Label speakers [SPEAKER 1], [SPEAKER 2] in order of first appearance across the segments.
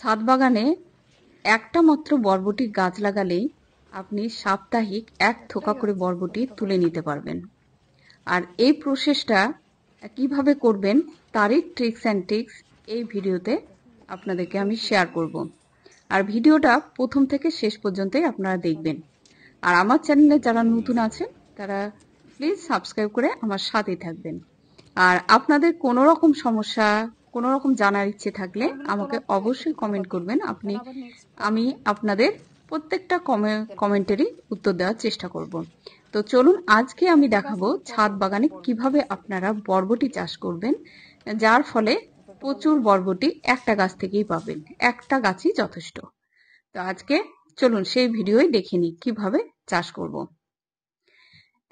[SPEAKER 1] ছাদ বাগানে একটা মাত্র বরবটি গাছ লাগালেই আপনি সাপ্তাহিক এক থোকা করে বরবটি তুলে নিতে পারবেন। আর এই প্রসেসটা কিভাবে করবেন তারই ট্রিক্স অ্যান্ড টিক্স এই ভিডিওতে আপনাদেরকে আমি শেয়ার করব। আর ভিডিওটা প্রথম থেকে শেষ পর্যন্তই আপনারা দেখবেন। আর আমার চ্যানেলে যারা নতুন আছেন তারা প্লিজ সাবস্ক্রাইব করে আমার সাথেই থাকবেন। আর আপনাদের কোনো রকম সমস্যা, কোনো রকম জানার ইচ্ছে থাকলে আমাকে অবশ্যই কমেন্ট করবেন। আমি আপনাদের প্রত্যেকটা কমেন্টেরই উত্তর দেওয়ার চেষ্টা করব। তো চলুন আজকে আমি দেখাবো ছাদ বাগানে কিভাবে আপনারা বরবটি চাষ করবেন, যার ফলে প্রচুর বরবটি একটা গাছ থেকেই পাবেন। একটা গাছই যথেষ্ট। তো আজকে চলুন সেই ভিডিওই দেখে নিই কিভাবে চাষ করব।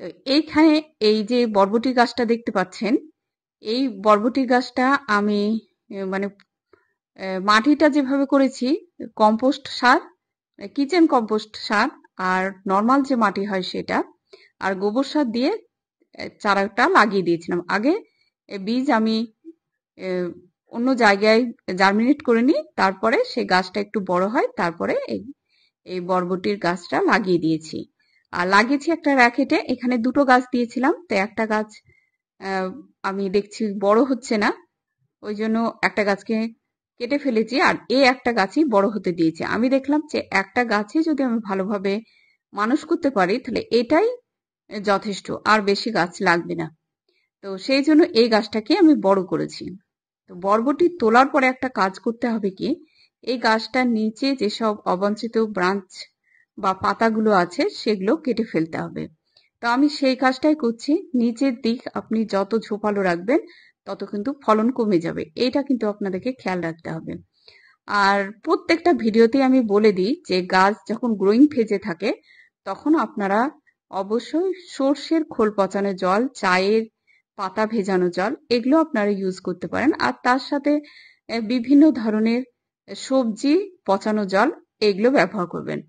[SPEAKER 1] তো এইখানে এই যে বরবটি গাছটা দেখতে পাচ্ছেন, এই বরবটি গাছটা আমি মানে মাটিটা যেভাবে করেছি, কম্পোস্ট সার, কিচেন কম্পোস্ট সার আর নর্মাল যে মাটি হয় সেটা আর গোবর সার দিয়ে চারাটা লাগিয়ে দিয়েছিলাম। আগে বীজ আমি অন্য জায়গায় জার্মিনেট করে নিই, তারপরে সেই গাছটা একটু বড় হয়, তারপরে এই বরবটির গাছটা লাগিয়ে দিয়েছি। আর লাগিয়েছি একটা র্যাকেটে। এখানে দুটো গাছ দিয়েছিলাম, তো একটা গাছ আমি দেখছি বড় হচ্ছে না, ওই জন্য একটা গাছকে কেটে ফেলেছি আর এই একটা গাছই বড় হতে দিয়েছি। আমি দেখলাম যে একটা গাছে যদি আমি ভালোভাবে মানুষ করতে পারি তাহলে এটাই যথেষ্ট, আর বেশি গাছ লাগবে না। তো সেই জন্য এই গাছটাকে আমি বড় করেছি। তো বরবটি তোলার পরে একটা কাজ করতে হবে কি, এই গাছটার নিচে যেসব অবাঞ্ছিত ব্রাঞ্চ বা পাতাগুলো আছে সেগুলো কেটে ফেলতে হবে। তো আমি সেই কাজটাই করছি। নিচের দিক আপনি যত ঝোপালো রাখবেন তত কিন্তু ফলন কমে যাবে, এইটা কিন্তু আপনাদেরকে খেয়াল রাখতে হবে। আর প্রত্যেকটা ভিডিওতেই আমি বলে দিই যে গাছ যখন গ্রোয়িং ফেজে থাকে তখন আপনারা অবশ্যই সর্ষের খোল পচানো জল, চায়ের পাতা ভেজানো জল, এগুলো আপনারা ইউজ করতে পারেন। আর তার সাথে বিভিন্ন ধরনের সবজি পচানো জল, এগুলো ব্যবহার করবেন।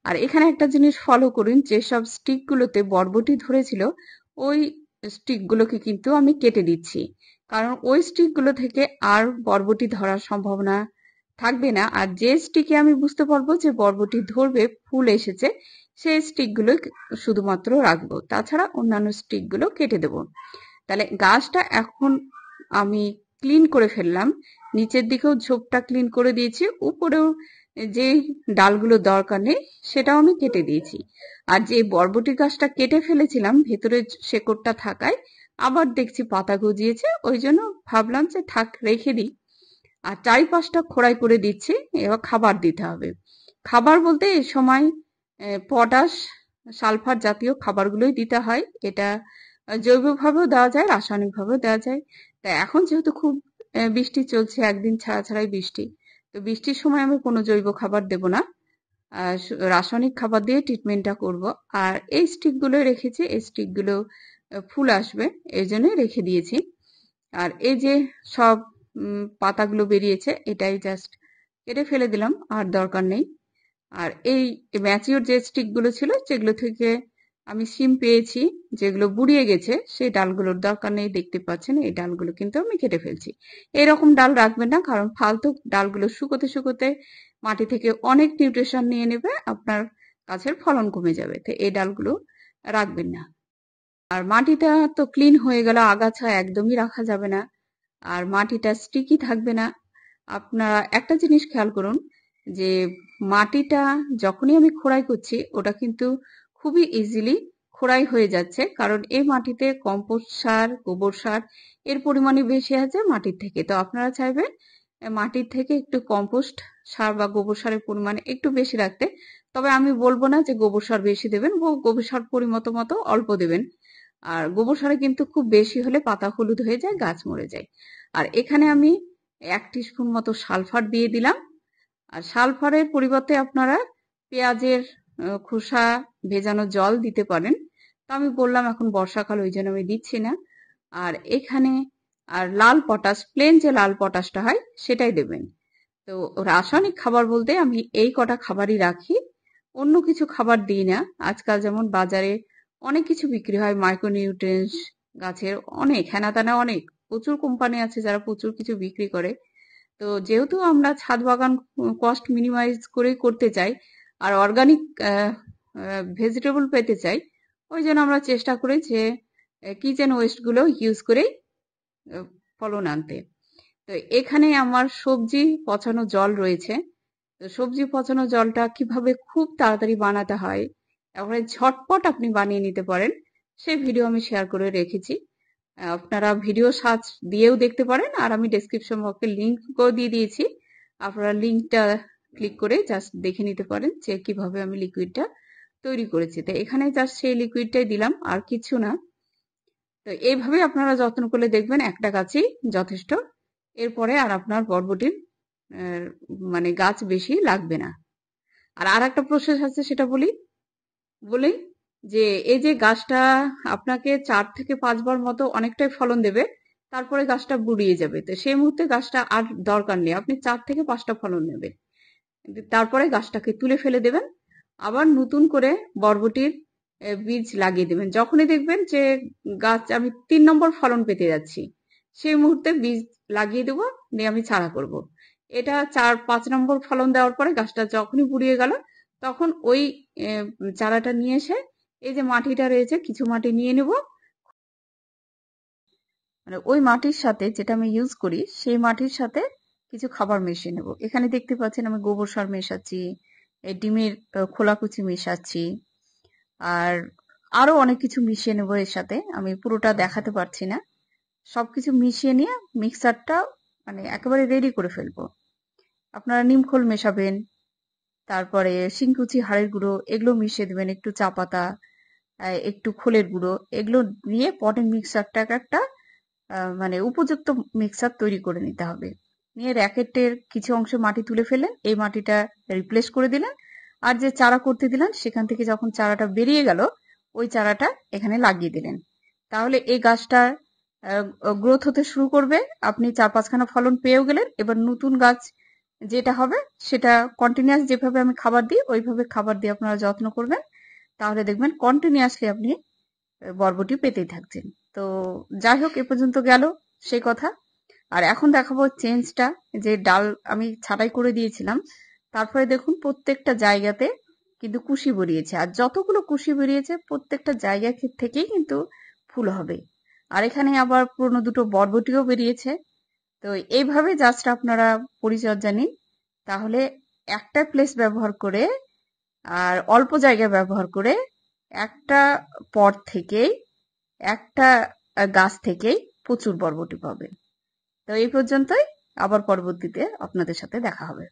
[SPEAKER 1] আর এখানে একটা জিনিস ফলো করুন, যেসব স্টিকগুলোতে বরবটি ধরেছিল ওই স্টিকগুলোকে কিন্তু আমি কেটে দিচ্ছি, কারণ ওই স্টিকগুলো থেকে আর বরবটি ধরার সম্ভাবনা থাকবে না। আর যে স্টিকে আমি বুঝতে পারবো যে বরবটি ধরবে, ফুল এসেছে, সেই স্টিকগুলো শুধুমাত্র রাখবো, তাছাড়া অন্যান্য স্টিকগুলো কেটে দেবো। তাহলে গাছটা এখন আমি ক্লিন করে ফেললাম, নিচের দিকেও ঝোপটা ক্লিন করে দিয়েছি, উপরেও যে ডালগুলো দরকার নেই সেটাও আমি কেটে দিয়েছি। আর যে বরবটি গাছটা কেটে ফেলেছিলাম ভেতরে শেকড়টা থাকায় আবার দেখছি পাতা গজিয়েছে, ওই জন্য ভাবলাম যে থাক, রেখে দিই। আর চারিপাশটা খোঁড়াই করে দিচ্ছি। এবার খাবার দিতে হবে। খাবার বলতে এই সময় পটাশ, সালফার জাতীয় খাবারগুলোই দিতে হয়। এটা জৈবভাবেও দেওয়া যায়, রাসায়নিকভাবেও দেওয়া যায়। তা এখন যেহেতু খুব বৃষ্টি চলছে, একদিন ছাড়া ছাড়াই বৃষ্টি, তো বৃষ্টির সময় আমি কোনো জৈব খাবার দেব না, রাসায়নিক খাবার দিয়ে ট্রিটমেন্টটা করব। আর এই স্টিকগুলো রেখেছি, এই স্টিকগুলো ফুল আসবে এই জন্যই রেখে দিয়েছি। আর এই যে সব পাতাগুলো বেরিয়েছে, এটাই জাস্ট কেটে ফেলে দিলাম, আর দরকার নেই। আর এই ম্যাচিওর যে স্টিকগুলো ছিল যেগুলো থেকে আমি সিম পেয়েছি, যেগুলো বুড়িয়ে গেছে, সেই ডালগুলোর দরকার নেই। দেখতে পাচ্ছেন এই ডালগুলো কিন্তু আমি কেটে ফেলছি। এরকম ডাল রাখবেন না, কারণ ফালতু ডালগুলো শুকোতে শুকোতে মাটি থেকে অনেক নিউট্রিশন নিয়ে নেবে, আপনার গাছের ফলন কমে যাবে। তো এই ডালগুলো রাখবেন না। আর মাটিটা তো ক্লিন হয়ে গেল, আগাছা একদমই রাখা যাবে না, আর মাটিটা স্টিকি থাকবে না। আপনারা একটা জিনিস খেয়াল করুন যে মাটিটা যখনই আমি খোঁড়াই করছি ওটা কিন্তু খুবই ইজিলি খোঁড়াই হয়ে যাচ্ছে, কারণ এই মাটিতে কম্পোস্ট সার, গোবর সার এর পরিমাণই বেশি আছে মাটির থেকে। তো আপনারা চাইবেন মাটির থেকে একটু কম্পোস্ট সার বা গোবর সারের পরিমাণ একটু বেশি রাখতে। তবে আমি বলবো না যে গোবর সার বেশি দেবেন, গোবর সার পরিমতো মতো অল্প দেবেন। আর গোবর সারে কিন্তু খুব বেশি হলে পাতা হলুদ হয়ে যায়, গাছ মরে যায়। আর এখানে আমি 1 টিস্পুন মতো সালফার দিয়ে দিলাম। আর সালফারের পরিবর্তে আপনারা পেঁয়াজের খোসা ভেজানো জল দিতে পারেন। তো আমি বললাম এখন বর্ষাকাল, ওই জন্য আমি দিচ্ছি না। আর এখানে আর লাল পটাশ, প্লেন যে লাল পটাশটা হয় সেটাই দেবেন। তো রাসায়নিক খাবার বলতে আমি এই কটা খাবারই রাখি, অন্য কিছু খাবার দিই না। আজকাল যেমন বাজারে অনেক কিছু বিক্রি হয়, মাইক্রোনিউট্রিয়েন্টস গাছের অনেক হেনা তেনা, অনেক প্রচুর কোম্পানি আছে যারা প্রচুর কিছু বিক্রি করে। তো যেহেতু আমরা ছাদ বাগান কস্ট মিনিমাইজ করে করতে চাই আর অর্গানিক ভেজিটেবল পেতে চাই, ওই জন্য আমরা চেষ্টা করি যে কিচেন ওয়েস্টগুলো ইউজ করেই ফলন আনতে। তো এখানে আমার সবজি পচানো জল রয়েছে। তো সবজি পচানো জলটা কিভাবে খুব তাড়াতাড়ি বানাতে হয়, একেবারে ঝটপট আপনি বানিয়ে নিতে পারেন, সেই ভিডিও আমি শেয়ার করে রেখেছি। আপনারা ভিডিও সার্চ দিয়েও দেখতে পারেন, আর আমি ডেসক্রিপশন বক্সে লিঙ্কও দিয়ে দিয়েছি। আপনারা লিঙ্কটা ক্লিক করে জাস্ট দেখে নিতে পারেন যে কিভাবে আমি লিকুইডটা তৈরি করেছি। তো এখানে জাস্ট সেই লিকুইডটাই দিলাম, আর কিছু না। তো এইভাবে আপনারা যত্ন করলে দেখবেন একটা গাছই যথেষ্ট। এরপরে আর আপনার বরবটির মানে গাছ বেশি লাগবে না। আর একটা প্রসেস আছে, সেটা বলি যে এই যে গাছটা আপনাকে 4 থেকে 5 বার মতো অনেকটাই ফলন দেবে, তারপরে গাছটা বুড়িয়ে যাবে। তো সেই মুহূর্তে গাছটা আর দরকার নেই, আপনি 4 থেকে 5টা ফলন নেবেন, তারপরে গাছটাকে তুলে ফেলে দেবেন। আবার নতুন করে বরবটির বীজ লাগিয়ে দেবেন। যখনই দেখবেন যে গাছ আমি 3 নম্বর ফলন পেতে যাচ্ছি, সেই মুহূর্তে বীজ লাগিয়ে দেবো, নিয়ে আমি চারা করব। এটা 4-5 নম্বর ফলন দেওয়ার পরে গাছটা যখনই বুড়িয়ে গেল, তখন ওই চারাটা নিয়ে এসে এই যে মাটিটা রয়েছে, কিছু মাটি নিয়ে নেব, মানে ওই মাটির সাথে যেটা আমি ইউজ করি সেই মাটির সাথে কিছু খাবার মিশিয়ে নেব। এখানে দেখতে পাচ্ছেন আমি গোবর সার মেশাচ্ছি, এই ডিমের খোলাকুচি মেশাচ্ছি, আর আরো অনেক কিছু মিশিয়ে নেব এর সাথে। আমি পুরোটা দেখাতে পারছি না। সবকিছু মিশিয়ে নিয়ে মিক্সারটা মানে একেবারে রেডি করে ফেলবো। আপনারা নিমখোল মেশাবেন, তারপরে শিংকুচি, হাড়ের গুঁড়ো, এগুলো মিশিয়ে দেবেন, একটু চা পাতা, একটু খোলের গুঁড়ো, এগুলো নিয়ে পটের মিক্সারটা একটা মানে উপযুক্ত মিক্সার তৈরি করে নিতে হবে। নিয়ে র্যাকেটের কিছু অংশ মাটি তুলে ফেলেন, এই মাটিটা রিপ্লেস করে দিলেন, আর যে চারা করতে দিলেন সেখান থেকে যখন চারাটা বেরিয়ে গেল, ওই চারাটা এখানে লাগিয়ে দিলেন। তাহলে এই গাছটা গ্রোথ হতে শুরু করবে। আপনি 4-5খানা ফলন পেয়েও গেলেন। এবার নতুন গাছ যেটা হবে সেটা কন্টিনিউয়াস যেভাবে আমি খাবার দিই ওইভাবে খাবার দিয়ে আপনারা যত্ন করবেন, তাহলে দেখবেন কন্টিনিউয়াসলি আপনি বরবটি পেতেই থাকছেন। তো যাই হোক, এ পর্যন্ত গেল সেই কথা। আর এখন দেখাবো চেঞ্জটা, যে ডাল আমি ছাঁটাই করে দিয়েছিলাম, তারপরে দেখুন প্রত্যেকটা জায়গাতে কিন্তু কুশি বেরিয়েছে, আর যতগুলো কুশি বেরিয়েছে প্রত্যেকটা জায়গা থেকেই কিন্তু ফুল হবে। আর এখানে আবার পুরনো দুটো বরবটিও বেরিয়েছে। তো এইভাবে জাস্ট আপনারা পরিচর্যা নিন, তাহলে একটা প্লেস ব্যবহার করে আর অল্প জায়গা ব্যবহার করে একটা পট থেকেই, একটা গাছ থেকেই প্রচুর বরবটি পাবেন। তো এই পর্যন্তই, আবার পরবর্তীতে আপনাদের সাথে দেখা হবে।